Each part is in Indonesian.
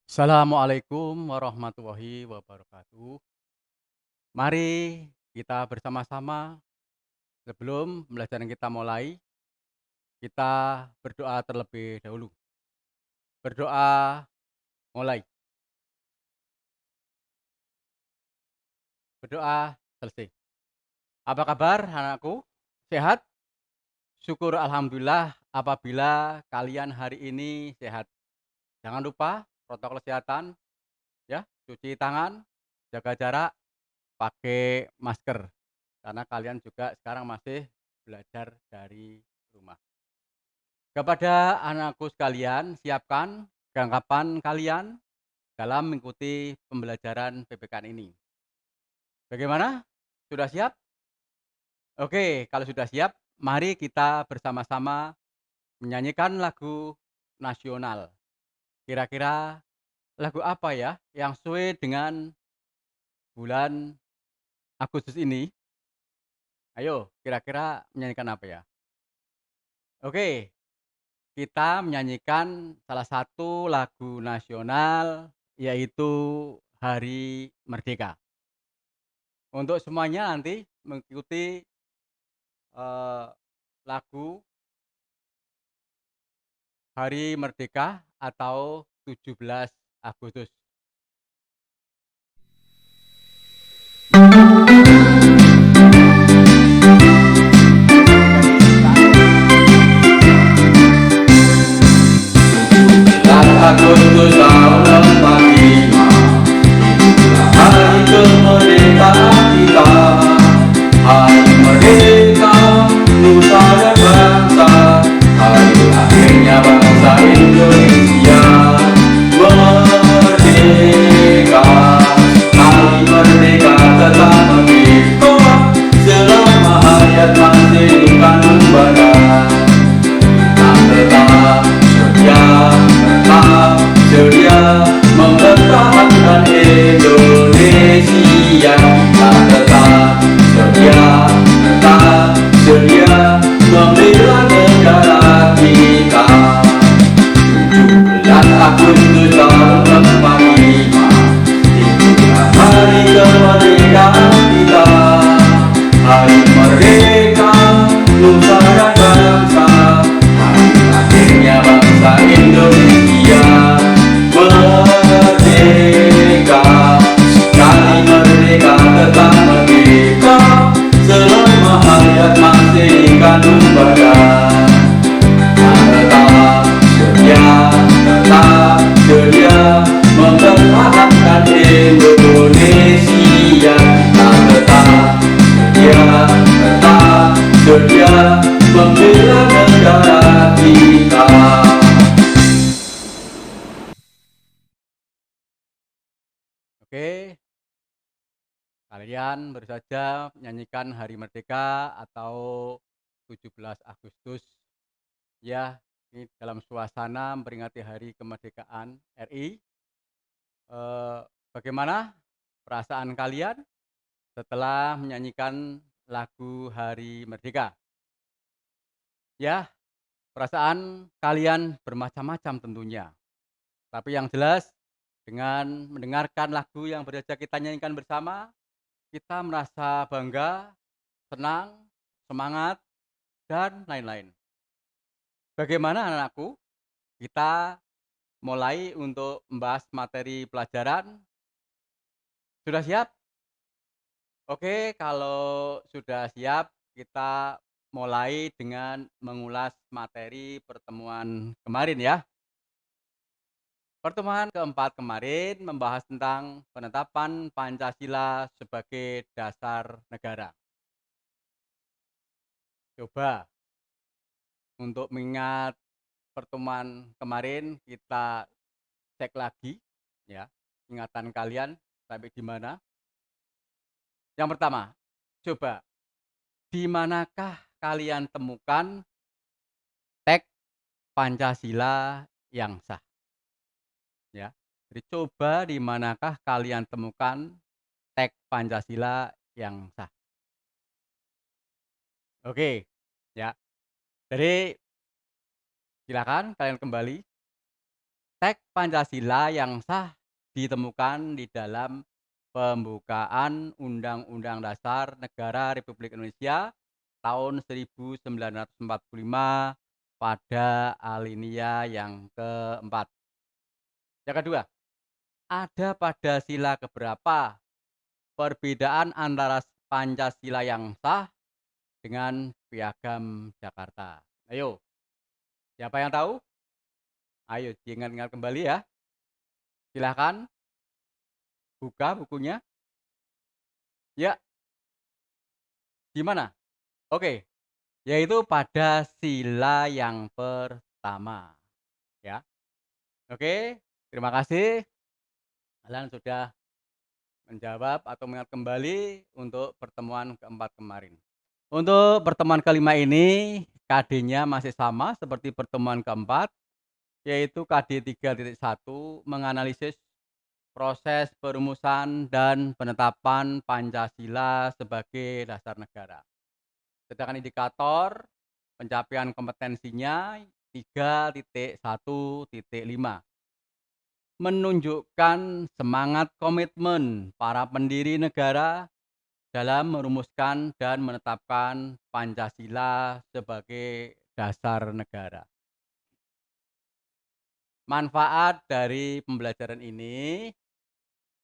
Assalamualaikum warahmatullahi wabarakatuh. Mari kita bersama-sama sebelum pembelajaran kita mulai, kita berdoa terlebih dahulu. Berdoa mulai, berdoa selesai. Apa kabar anakku? Sehat? Syukur alhamdulillah apabila kalian hari ini sehat. Jangan lupa protokol kesehatan ya, cuci tangan, jaga jarak, pakai masker. Karena kalian juga sekarang masih belajar dari rumah. Kepada anakku sekalian, siapkan kelengkapan kalian dalam mengikuti pembelajaran PPKN ini. Bagaimana? Sudah siap? Oke, kalau sudah siap, mari kita bersama-sama menyanyikan lagu nasional. Kira-kira lagu apa ya yang sesuai dengan bulan Agustus ini? Ayo, kira-kira menyanyikan apa ya? Oke, kita menyanyikan salah satu lagu nasional, yaitu Hari Merdeka. Untuk semuanya nanti mengikuti, eee, lagu Hari Merdeka atau 17 Agustus. Agustus tahun 45, hari kemerdekaan kita, hari merdeka nusa dan bangsa, hari akhirnya bangsa Indonesia merdeka. Hari merdeka tetap merdeka selama hayat masih di kandung badan. Tetap sedia mempertahankan Indonesia. Tetap sedia membela negara kita. 17 Agustus tahun 45, itulah hari kemerdekaan kita, hari merdeka nusa dan bangsa, hari akhirnya bangsa Indonesia merdeka. Sekali merdeka tetap merdeka selama hayat masih di kandung badan. Tetap sedia mempertahankan Indonesia. Tetap sedia membela negara kita. Oke, kalian baru saja menyanyikan Hari Merdeka atau 17 Agustus. Ya, ini dalam suasana memperingati Hari Kemerdekaan RI. Bagaimana perasaan kalian setelah menyanyikan lagu Hari Merdeka? Ya, perasaan kalian bermacam-macam tentunya. Tapi yang jelas dengan mendengarkan lagu yang baru saja kita nyanyikan bersama, kita merasa bangga, senang, semangat, dan lain-lain. Bagaimana anak-anakku? Kita mulai untuk membahas materi pelajaran. Sudah siap? Oke, kalau sudah siap, kita mulai dengan mengulas materi pertemuan kemarin ya. Pertemuan keempat kemarin membahas tentang penetapan Pancasila sebagai dasar negara. Coba untuk mengingat pertemuan kemarin kita cek lagi ya, ingatan kalian sampai di mana. Yang pertama, coba di manakah kalian temukan teks Pancasila yang sah? Ya. Jadi coba di manakah kalian temukan teks Pancasila yang sah? Oke, ya. Jadi silakan kalian kembali Teks Pancasila yang sah ditemukan di dalam pembukaan Undang-Undang Dasar Negara Republik Indonesia tahun 1945 pada alinea yang keempat. Yang kedua, ada pada sila keberapa perbedaan antara Pancasila yang sah dengan Piagam Jakarta? Ayo, siapa yang tahu? Ayo diingat-ingat kembali ya. Silahkan buka bukunya. Ya, gimana? Oke, yaitu pada sila yang pertama, ya. Oke, terima kasih kalian sudah menjawab atau mengingat kembali untuk pertemuan keempat kemarin. Untuk pertemuan kelima ini, KD-nya masih sama seperti pertemuan keempat, yaitu KD 3.1 menganalisis proses perumusan dan penetapan Pancasila sebagai dasar negara. Sedangkan indikator pencapaian kompetensinya 3.1.5 menunjukkan semangat komitmen para pendiri negara dalam merumuskan dan menetapkan Pancasila sebagai dasar negara. Manfaat dari pembelajaran ini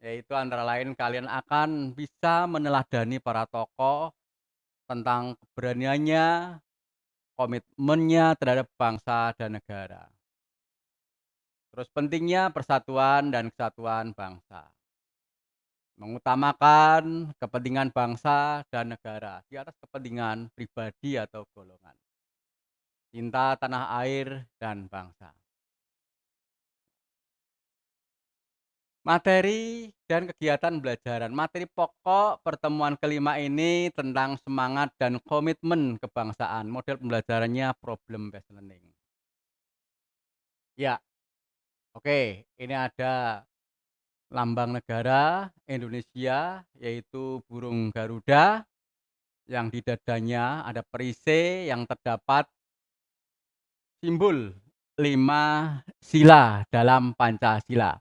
yaitu antara lain kalian akan bisa meneladani para tokoh tentang keberaniannya, komitmennya terhadap bangsa dan negara. Terus pentingnya persatuan dan kesatuan bangsa. Mengutamakan kepentingan bangsa dan negara di atas kepentingan pribadi atau golongan. Cinta tanah air dan bangsa. Materi dan kegiatan belajaran. Materi pokok pertemuan kelima ini tentang semangat dan komitmen kebangsaan. Model pembelajarannya problem based learning. Ya, oke. Ini ada lambang negara Indonesia yaitu burung Garuda yang di dadanya ada perisai yang terdapat simbol 5 sila dalam Pancasila.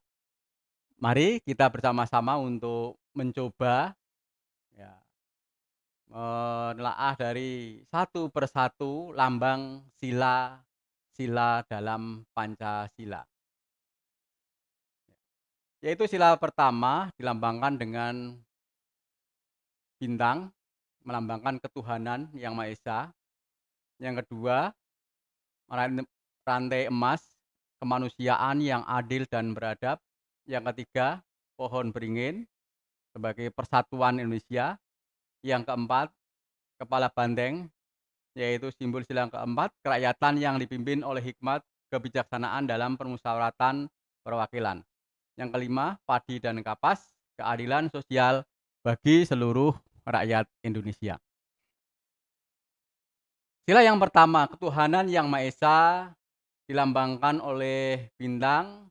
Mari kita bersama-sama untuk mencoba ya, menelaah dari satu persatu lambang sila dalam Pancasila. Yaitu sila pertama dilambangkan dengan bintang, melambangkan ketuhanan yang Maha Esa. Yang kedua, rantai emas, kemanusiaan yang adil dan beradab. Yang ketiga, pohon beringin sebagai persatuan Indonesia. Yang keempat, kepala banteng, yaitu simbol sila keempat, kerakyatan yang dipimpin oleh hikmat kebijaksanaan dalam permusyawaratan perwakilan. Yang kelima, padi dan kapas, keadilan sosial bagi seluruh rakyat Indonesia. Sila yang pertama, ketuhanan yang Maha Esa, dilambangkan oleh bintang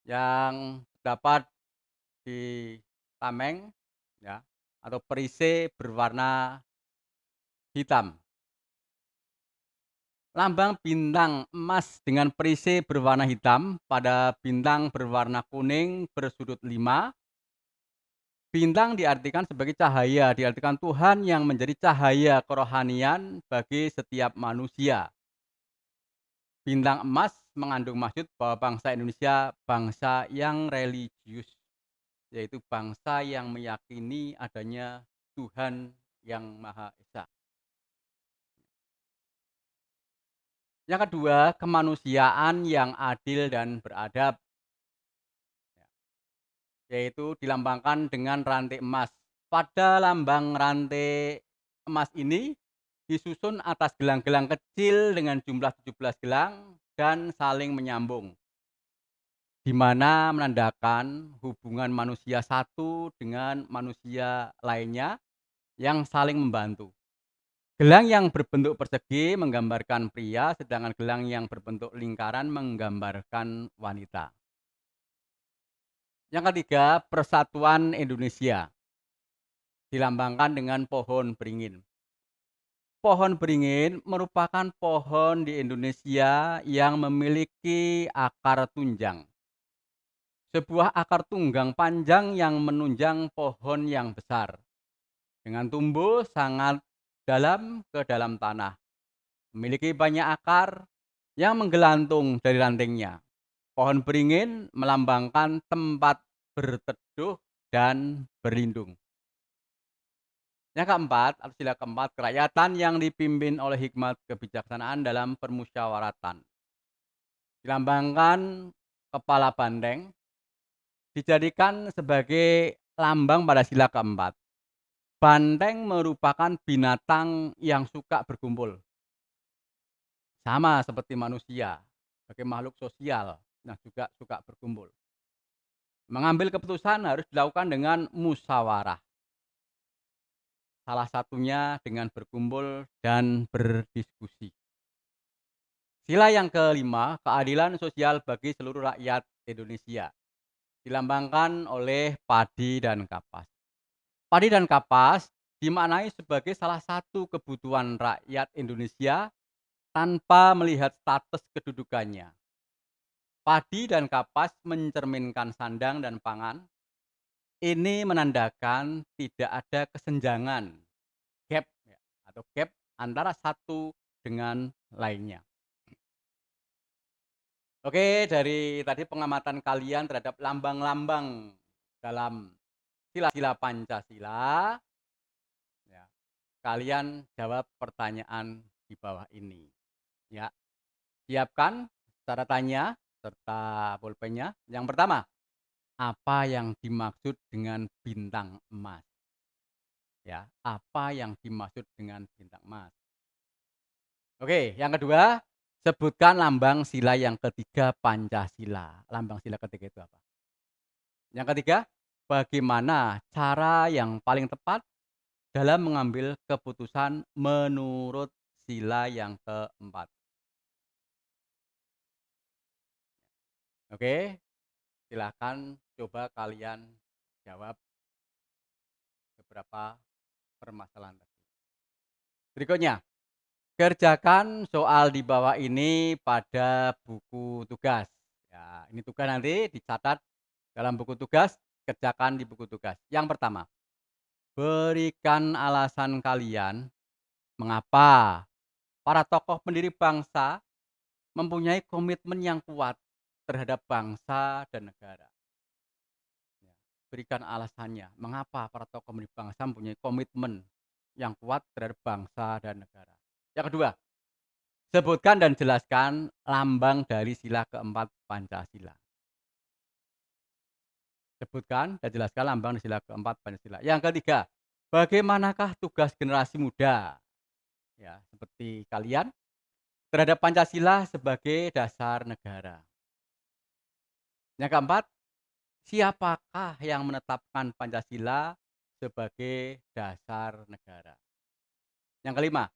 yang dapat di tameng ya, atau perisai berwarna hitam. Lambang bintang emas dengan perisai berwarna hitam pada bintang berwarna kuning bersudut 5. Bintang diartikan sebagai cahaya, diartikan Tuhan yang menjadi cahaya kerohanian bagi setiap manusia. Bintang emas mengandung maksud bahwa bangsa Indonesia bangsa yang religius, yaitu bangsa yang meyakini adanya Tuhan yang Maha Esa. Yang kedua, kemanusiaan yang adil dan beradab, yaitu dilambangkan dengan rantai emas. Pada lambang rantai emas ini disusun atas gelang-gelang kecil dengan jumlah 17 gelang dan saling menyambung, di mana menandakan hubungan manusia satu dengan manusia lainnya yang saling membantu. Gelang yang berbentuk persegi menggambarkan pria, sedangkan gelang yang berbentuk lingkaran menggambarkan wanita. Yang ketiga, persatuan Indonesia dilambangkan dengan pohon beringin. Pohon beringin merupakan pohon di Indonesia yang memiliki akar tunjang. Sebuah akar tunggang panjang yang menunjang pohon yang besar, dengan tumbuh sangat dalam ke dalam tanah. Memiliki banyak akar yang menggelantung dari rantingnya. Pohon beringin melambangkan tempat berteduh dan berlindung. Yang keempat, atau sila keempat, kerakyatan yang dipimpin oleh hikmat kebijaksanaan dalam permusyawaratan. Dilambangkan kepala banteng, dijadikan sebagai lambang pada sila keempat. Banteng merupakan binatang yang suka berkumpul. Sama seperti manusia, sebagai makhluk sosial yang juga suka berkumpul. Mengambil keputusan harus dilakukan dengan musyawarah. Salah satunya dengan berkumpul dan berdiskusi. Sila yang kelima, keadilan sosial bagi seluruh rakyat Indonesia. Dilambangkan oleh padi dan kapas. Padi dan kapas dimaknai sebagai salah satu kebutuhan rakyat Indonesia tanpa melihat status kedudukannya. Padi dan kapas mencerminkan sandang dan pangan. Ini menandakan tidak ada kesenjangan, gap ya, atau gap antara satu dengan lainnya. Oke, dari tadi pengamatan kalian terhadap lambang-lambang dalam sila-sila Pancasila, ya, kalian jawab pertanyaan di bawah ini. Ya, siapkan cara tanya serta pulpennya. Yang pertama, apa yang dimaksud dengan bintang emas? Ya, apa yang dimaksud dengan bintang emas? Oke, yang kedua, sebutkan lambang sila yang ketiga Pancasila. Lambang sila ketiga itu apa? Yang ketiga, bagaimana cara yang paling tepat dalam mengambil keputusan menurut sila yang keempat? Oke, silakan coba kalian jawab beberapa permasalahan tadi. Berikutnya, kerjakan soal di bawah ini pada buku tugas. Ya, ini tugas nanti dicatat dalam buku tugas, kerjakan di buku tugas. Yang pertama, berikan alasan kalian mengapa para tokoh pendiri bangsa mempunyai komitmen yang kuat terhadap bangsa dan negara. Ya, berikan alasannya, mengapa para tokoh pendiri bangsa mempunyai komitmen yang kuat terhadap bangsa dan negara. Yang kedua, sebutkan dan jelaskan lambang dari sila keempat Pancasila. Sebutkan dan jelaskan lambang dari sila keempat Pancasila. Yang ketiga, bagaimanakah tugas generasi muda, ya, seperti kalian, terhadap Pancasila sebagai dasar negara. Yang keempat, siapakah yang menetapkan Pancasila sebagai dasar negara? Yang kelima,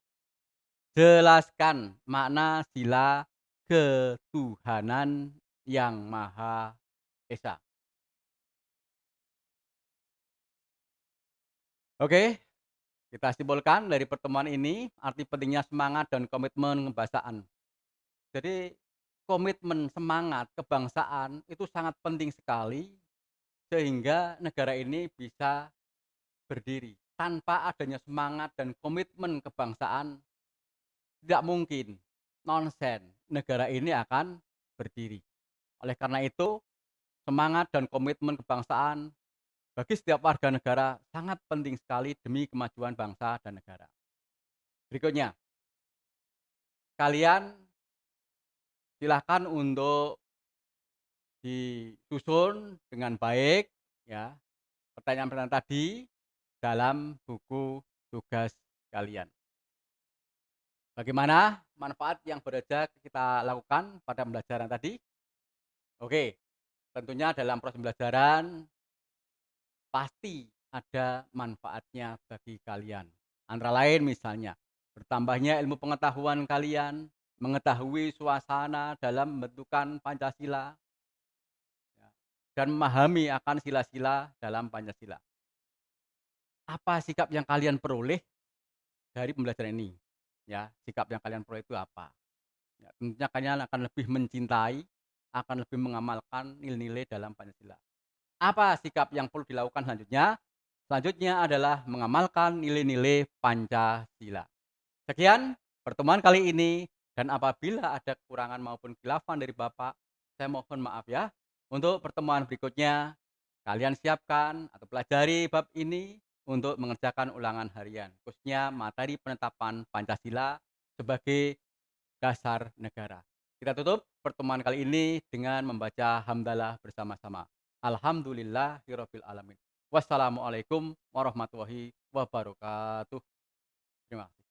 jelaskan makna sila ketuhanan yang Maha Esa. Oke, kita simpulkan dari pertemuan ini arti pentingnya semangat dan komitmen kebangsaan. Jadi komitmen semangat kebangsaan itu sangat penting sekali sehingga negara ini bisa berdiri. Tanpa adanya semangat dan komitmen kebangsaan tidak mungkin, nonsen, negara ini akan berdiri. Oleh karena itu, semangat dan komitmen kebangsaan bagi setiap warga negara sangat penting sekali demi kemajuan bangsa dan negara. Berikutnya, kalian silahkan untuk disusun dengan baik ya pertanyaan-pertanyaan tadi dalam buku tugas kalian. Bagaimana manfaat yang bekerja kita lakukan pada pembelajaran tadi? Oke, tentunya dalam proses pembelajaran pasti ada manfaatnya bagi kalian. Antara lain misalnya, bertambahnya ilmu pengetahuan kalian, mengetahui suasana dalam pembentukan Pancasila, ya, dan memahami akan sila-sila dalam Pancasila. Apa sikap yang kalian peroleh dari pembelajaran ini? Ya, sikap yang kalian peroleh itu apa? Ya, tentunya kalian akan lebih mencintai, akan lebih mengamalkan nilai-nilai dalam Pancasila. Apa sikap yang perlu dilakukan selanjutnya? Selanjutnya adalah mengamalkan nilai-nilai Pancasila. Sekian pertemuan kali ini, dan apabila ada kekurangan maupun khilafan dari Bapak, saya mohon maaf ya. Untuk pertemuan berikutnya, kalian siapkan atau pelajari bab ini untuk mengerjakan ulangan harian, khususnya materi penetapan Pancasila sebagai dasar negara. Kita tutup pertemuan kali ini dengan membaca hamdalah bersama-sama. Alhamdulillahirabbil alamin. Wassalamualaikum warahmatullahi wabarakatuh. Terima kasih.